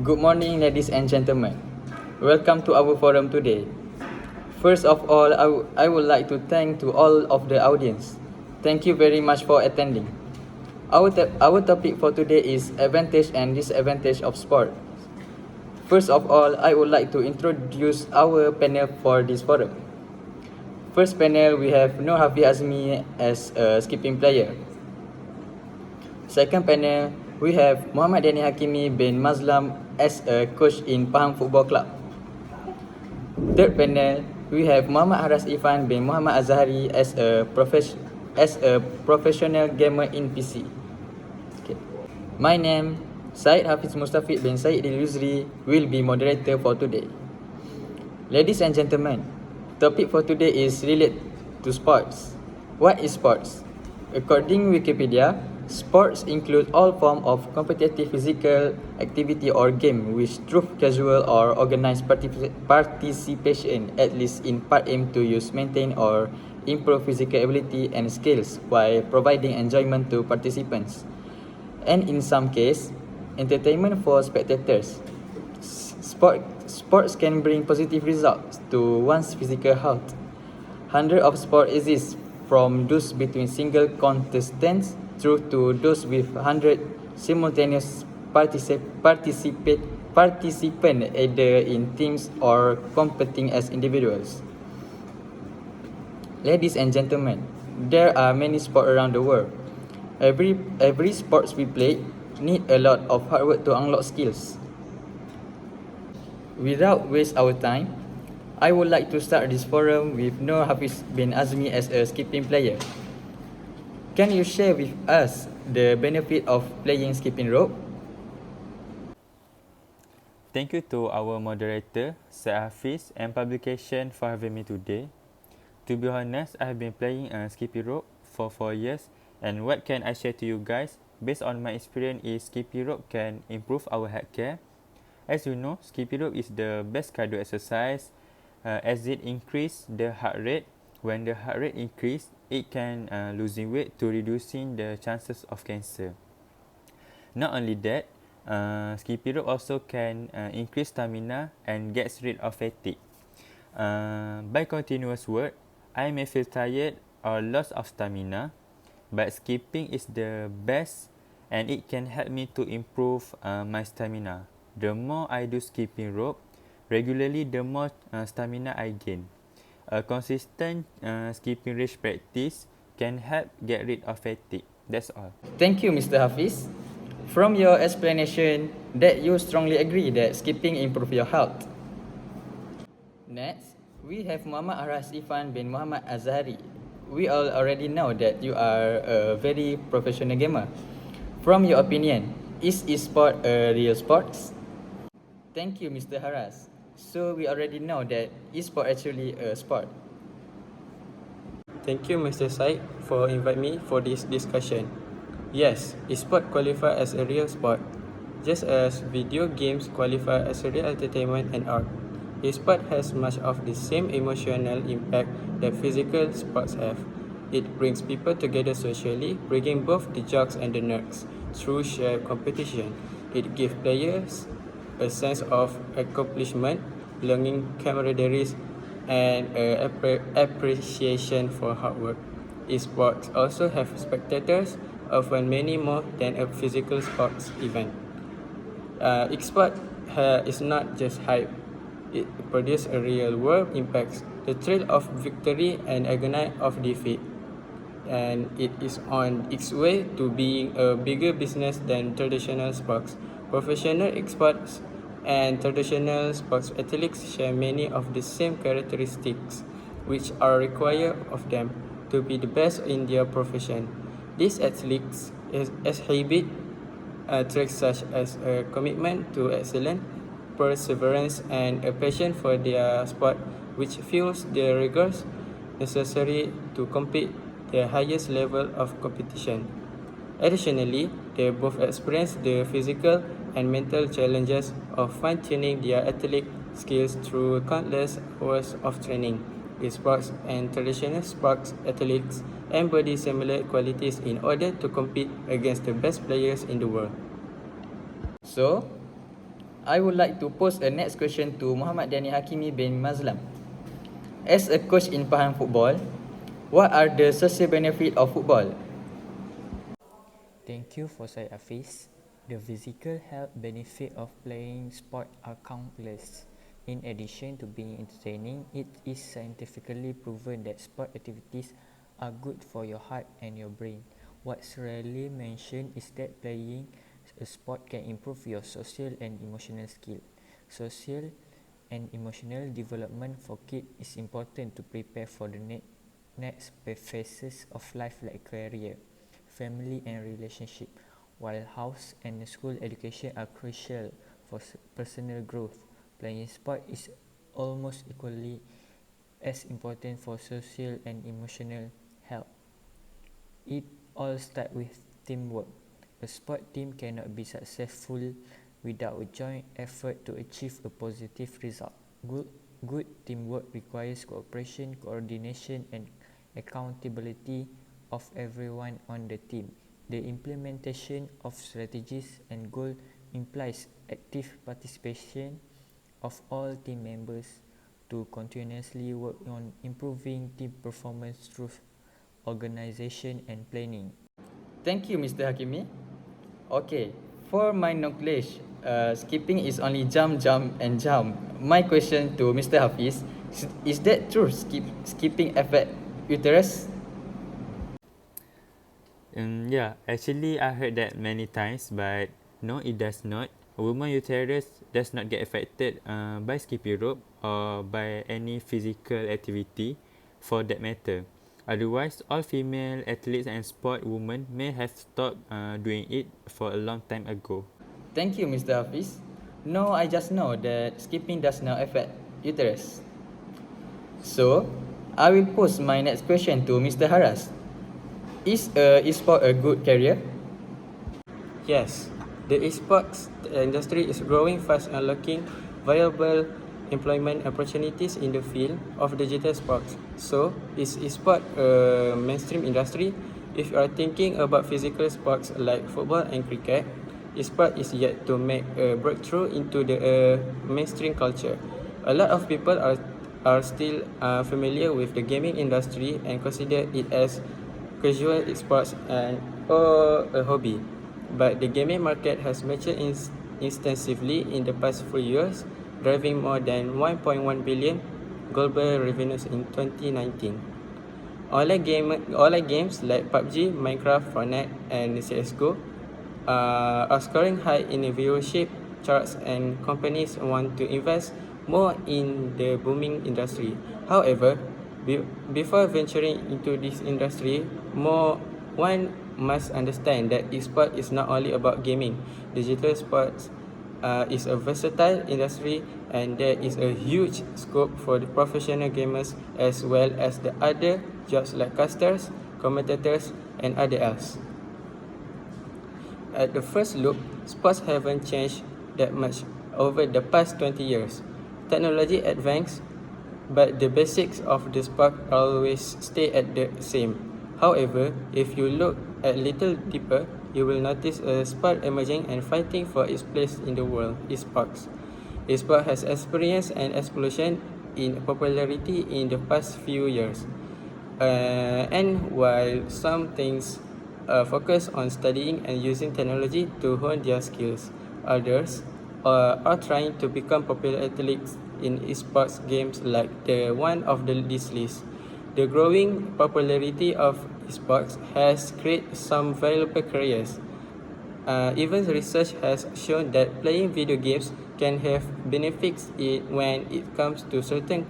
Good morning, ladies and gentlemen. Welcome to our forum today. First of all, I would like to thank to all of the audience. Thank you very much for attending. Our topic for today is advantage and disadvantage of sport. First of all, I would like to introduce our panel for this forum. First panel, we have Nur Hafiz Azmi as a skipping player. Second panel, we have Muhammad Dani Hakimi bin Mazlam as a coach in Pahang Football Club. Third panel, we have Muhammad Haras Ifan bin Muhammad Azhari as a professional gamer in PC. Okay. My name, Syed Hafiz Mustafid bin Syed Al-Yuzri, will be moderator for today. Ladies and gentlemen, topic for today is related to sports. What is sports? According to Wikipedia, sports include all forms of competitive physical activity or game which through casual or organized participation at least in part aim to use, maintain or improve physical ability and skills while providing enjoyment to participants. And in some cases, entertainment for spectators. Sports can bring positive results to one's physical health. Hundreds of sports exist, from those between single contestants through to those with 100 simultaneous participants either in teams or competing as individuals. Ladies and gentlemen, there are many sports around the world. Every sports we play need a lot of hard work to unlock skills. Without waste our time, I would like to start this forum with Nur Hafiz bin Azmi as a skipping player. Can you share with us the benefit of playing skipping rope? Thank you to our moderator, Syed Hafiz, and publication for having me today. To be honest, I have been playing skipping rope for 4 years, and what can I share to you guys? Based on my experience, is skipping rope can improve our health care. As you know, skipping rope is the best cardio exercise as it increases the heart rate. When the heart rate increases, it can losing weight to reducing the chances of cancer. Not only that, skipping rope also can increase stamina and gets rid of fatigue. By continuous work, I may feel tired or loss of stamina, but skipping is the best and it can help me to improve my stamina. The more I do skipping rope regularly, the more stamina I gain. A consistent skipping race practice can help get rid of fatigue. That's all. Thank you, Mr. Hafiz. From your explanation, that you strongly agree that skipping improves your health. Next, we have Muhammad Haras Ifan bin Muhammad Azhari. We all already know that you are a very professional gamer. From your opinion, is e-sport a real sport? Thank you, Mr. Haras. So we already know that e-sport actually a sport. Thank you, Mr. Syed, for inviting me for this discussion. Yes, e-sport qualify as a real sport, just as video games qualify as a real entertainment and art. E-sport has much of the same emotional impact that physical sports have. It brings people together socially, bringing both the jocks and the nerds through shared competition. It gives players a sense of accomplishment, belonging, camaraderie, and appreciation for hard work. Esports also have spectators, often many more than a physical sports event. Esports is not just hype, it produces a real world impact, the thrill of victory and agony of defeat. And it is on its way to being a bigger business than traditional sports. Professional esports and traditional sports athletes share many of the same characteristics which are required of them to be the best in their profession. These athletes exhibit traits such as a commitment to excellence, perseverance, and a passion for their sport, which fuels the rigors necessary to compete the highest level of competition. Additionally, they both experience the physical and mental challenges of fine-tuning their athletic skills through countless hours of training. Esports and traditional sports athletes embody similar qualities in order to compete against the best players in the world. So, I would like to pose a next question to Muhammad Dani Hakimi bin Mazlam. As a coach in Pahang football, what are the social benefits of football? Thank you for Syed Hafiz. The physical health benefit of playing sport are countless. In addition to being entertaining, it is scientifically proven that sport activities are good for your heart and your brain. What's rarely mentioned is that playing a sport can improve your social and emotional skill. Social and emotional development for kids is important to prepare for the next phases of life like career, family and relationship, while house and school education are crucial for personal growth. Playing sport is almost equally as important for social and emotional health. It all starts with teamwork. A sport team cannot be successful without a joint effort to achieve a positive result. Good teamwork requires cooperation, coordination, and accountability of everyone on the team. The implementation of strategies and goals implies active participation of all team members to continuously work on improving team performance through organization and planning. Thank you, Mr. Hakimi. Okay, for my knowledge, skipping is only jump, jump, and jump. My question to Mr. Hafiz, is that true? Skipping affect uterus? Yeah, actually I heard that many times, but no, it does not. A woman uterus does not get affected by skipping rope or by any physical activity for that matter. Otherwise, all female athletes and sport women may have stopped doing it for a long time ago. Thank you, Mr. Hafiz. No, I just know that skipping does not affect uterus. So, I will pose my next question to Mr. Haras. Is e-sport a good career? Yes, the esports industry is growing fast, unlocking viable employment opportunities in the field of digital sports. So, is esport a mainstream industry? If you are thinking about physical sports like football and cricket, esport is yet to make a breakthrough into the mainstream culture. A lot of people are still familiar with the gaming industry and consider it as casual sports or a hobby. But the gaming market has matured extensively in the past few years, driving more than 1.1 billion global revenues in 2019. Online games like PUBG, Minecraft, Fortnite, and CSGO are scoring high in the viewership charts, and companies want to invest more in the booming industry. However, before venturing into this industry, one must understand that esport is not only about gaming. Digital sports is a versatile industry, and there is a huge scope for the professional gamers as well as the other jobs like casters, commentators, and other else. At the first look, sports haven't changed that much over the past 20 years. Technology advanced, but the basics of the sport always stay at the same. However, if you look a little deeper, you will notice a sport emerging and fighting for its place in the world, esports. Esport has experienced an explosion in popularity in the past few years. And while some things focus on studying and using technology to hone their skills, others are trying to become popular athletes in esports games like the one of this list. The growing popularity of esports has created some valuable careers. Even research has shown that playing video games can have benefits when it comes to certain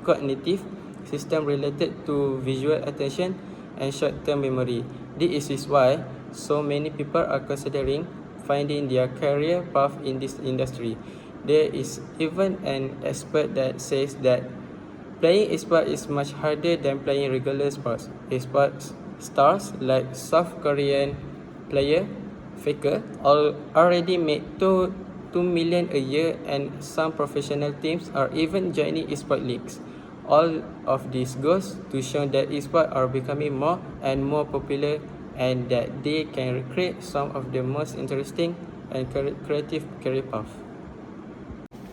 cognitive systems related to visual attention and short-term memory. This is why so many people are considering finding their career path in this industry. There is even an expert that says that playing esports is much harder than playing regular sports. Esports stars like South Korean player Faker already made 2 million a year, and some professional teams are even joining esports leagues. All of this goes to show that esports are becoming more and more popular, and that they can create some of the most interesting and creative career paths.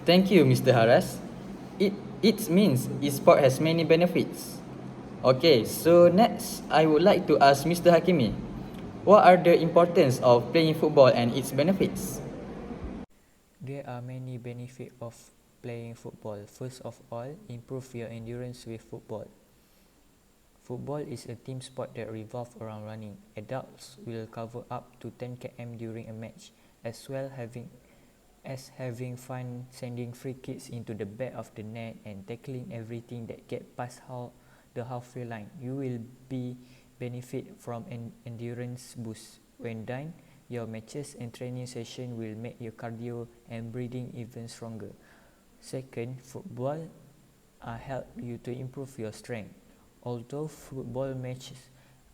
Thank you, Mr. Haras. It means e-sport has many benefits. Okay, so next I would like to ask Mr. Hakimi, what are the importance of playing football and its benefits? There are many benefits of playing football. First of all, improve your endurance with football. Football is a team sport that revolves around running. Adults will cover up to 10 km during a match, as well as having fun sending free kicks into the back of the net and tackling everything that gets past the halfway line. You will be benefit from an endurance boost. When done, your matches and training session will make your cardio and breathing even stronger. Second, football help you to improve your strength. Although football matches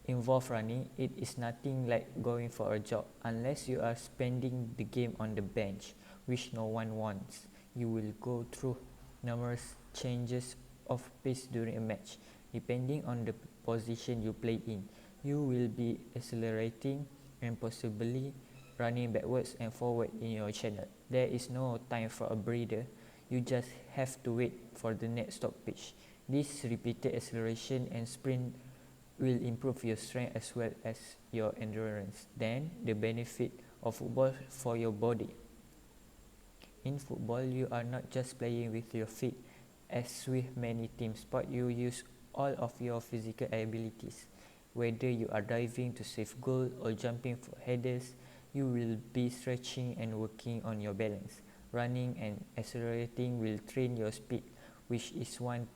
involve running, it is nothing like going for a jog. Unless you are spending the game on the bench, which no one wants, you will go through numerous changes of pace during a match. Depending on the position you play in, you will be accelerating and possibly running backwards and forward in your channel. There is no time for a breather. You just have to wait for the next stoppage. This repeated acceleration and sprint will improve your strength as well as your endurance. Then, the benefit of football for your body. In football, you are not just playing with your feet. As with many team sports, you use all of your physical abilities. Whether you are diving to save goal or jumping for headers, you will be stretching and working on your balance. Running and accelerating will train your speed, which is one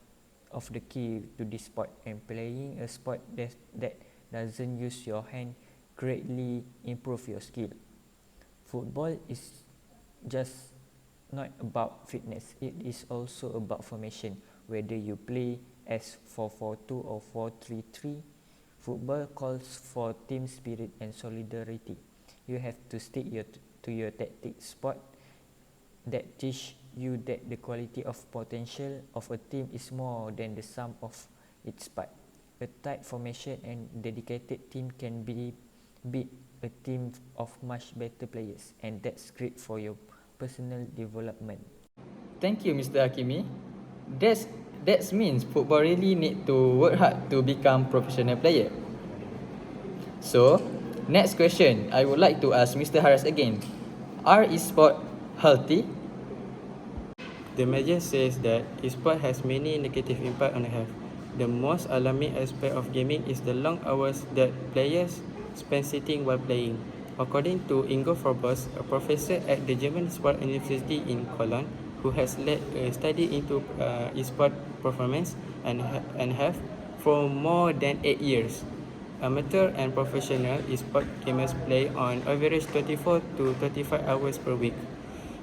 of the key to this sport, and playing a sport that doesn't use your hand greatly improve your skill. Football is just not about fitness, it is also about formation. Whether you play as 4-4-2 or 4-3-3, football calls for team spirit and solidarity. You have to stick to your tactic. Sport that teach you that the quality of potential of a team is more than the sum of its parts. A tight formation and dedicated team can beat a team of much better players, and that's great for your personal development. Thank you, Mr. Hakimi. That means football really need to work hard to become professional player. So, next question, I would like to ask Mr. Haras again. Are e-sport healthy? The measure says that e-sport has many negative impact on health. The most alarming aspect of gaming is the long hours that players spend sitting while playing. According to Ingo Forbes, a professor at the German Sport University in Cologne, who has led a study into e-sport performance and health for more than 8 years. Amateur and professional e-sport gamers play on average 24 to 35 hours per week.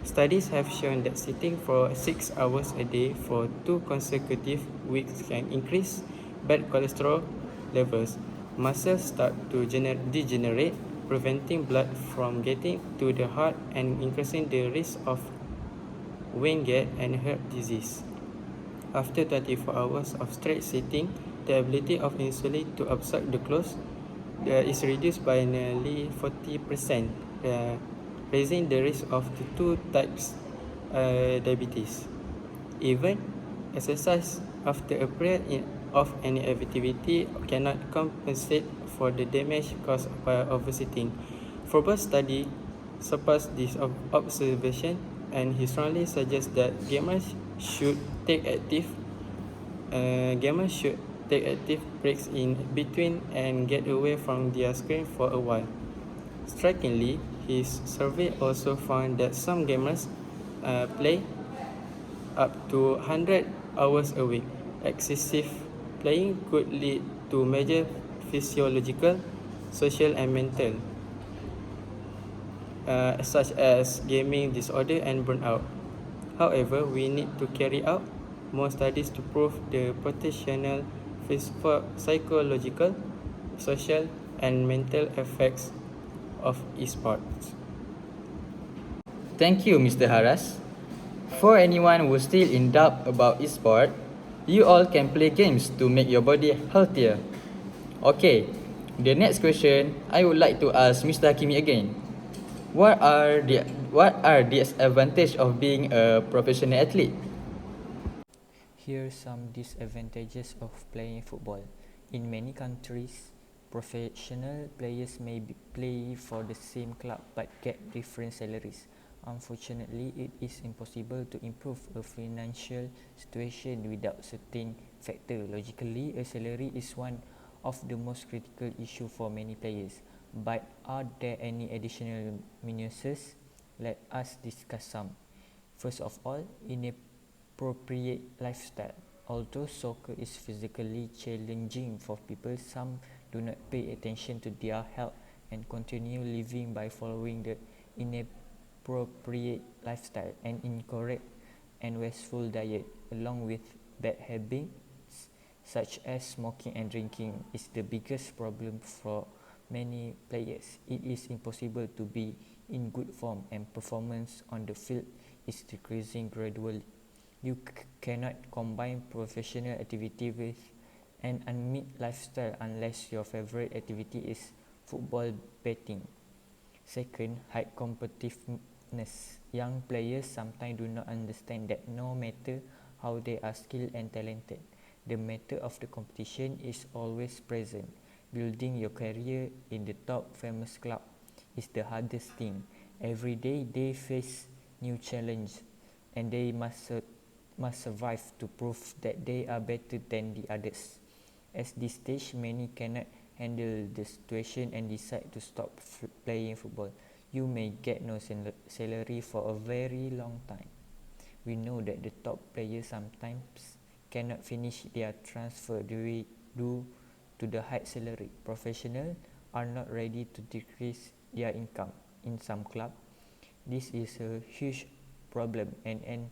Studies have shown that sitting for 6 hours a day for 2 consecutive weeks can increase bad cholesterol levels. Muscles start to degenerate, preventing blood from getting to the heart and increasing the risk of vein gag and heart disease. After 24 hours of straight sitting, the ability of insulin to absorb the glucose is reduced by nearly 40%, raising the risk of the 2 types diabetes. Even exercise after a period of any activity cannot compensate for the damage caused by oversitting. Forbes' study surpassed this observation, and he strongly suggests that gamers should take active breaks in between and get away from their screen for a while. Strikingly, his survey also found that some gamers play up to 100 hours a week. Excessive playing could lead to major physiological, social and mental, such as gaming disorder and burnout. However, we need to carry out more studies to prove the potential psychological, social and mental effects of esports. Thank you, Mr. Haras. For anyone who's still in doubt about esport, you all can play games to make your body healthier. Okay, the next question I would like to ask Mr. Hakimi again. What are what are the disadvantages of being a professional athlete? Here are some disadvantages of playing football. In many countries, professional players may play for the same club but get different salaries. Unfortunately, it is impossible to improve a financial situation without certain factors. Logically, a salary is one of the most critical issues for many players. But are there any additional minuses? Let us discuss some. First of all, inappropriate lifestyle. Although soccer is physically challenging for people, some do not pay attention to their health and continue living by following the inappropriate lifestyle and incorrect and wasteful diet, along with bad habits such as smoking and drinking, is the biggest problem for many players. It is impossible to be in good form, and performance on the field is decreasing gradually. You cannot combine professional activity with an unmet lifestyle unless your favorite activity is football betting. Second, high competitiveness. Young players sometimes do not understand that no matter how they are skilled and talented, the matter of the competition is always present. Building your career in the top famous club is the hardest thing. Every day they face new challenge and they must survive to prove that they are better than the others. At this stage, many cannot handle the situation and decide to stop playing football. You may get no salary for a very long time. We know that the top players sometimes cannot finish their transfer due to the high salary. Professionals are not ready to decrease their income. In some clubs, this is a huge problem, and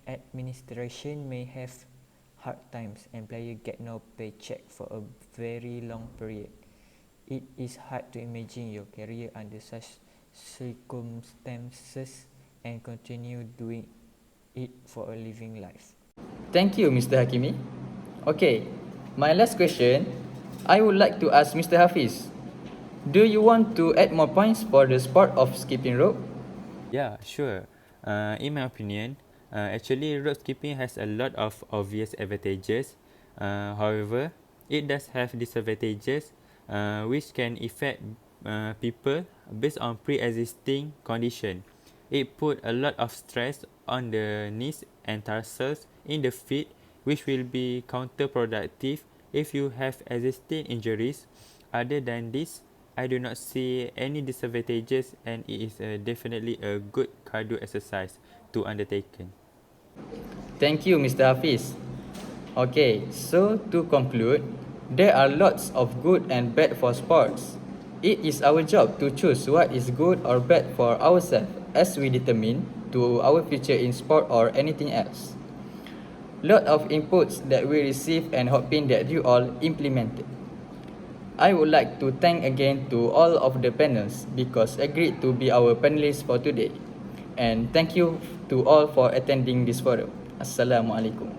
administration may have hard times and players get no paycheck for a very long period. It is hard to imagine your career under such circumstances and continue doing it for a living life. Thank you, Mr. Hakimi. Okay, my last question, I would like to ask Mr. Hafiz, do you want to add more points for the sport of skipping rope? Yeah, sure. In my opinion, actually rope skipping has a lot of obvious advantages. However, it does have disadvantages which can affect people based on pre-existing condition. It put a lot of stress on the knees and tarsals in the feet, which will be counterproductive if you have existing injuries. Other than this, I do not see any disadvantages, and it is definitely a good cardio exercise to undertaken. Thank you, Mr. Hafiz. Okay, so to conclude, there are lots of good and bad for sports. It is our job to choose what is good or bad for ourselves as we determine to our future in sport or anything else. Lot of inputs that we receive and hoping that you all implement it. I would like to thank again to all of the panels because agreed to be our panelists for today. And thank you to all for attending this forum. Assalamualaikum.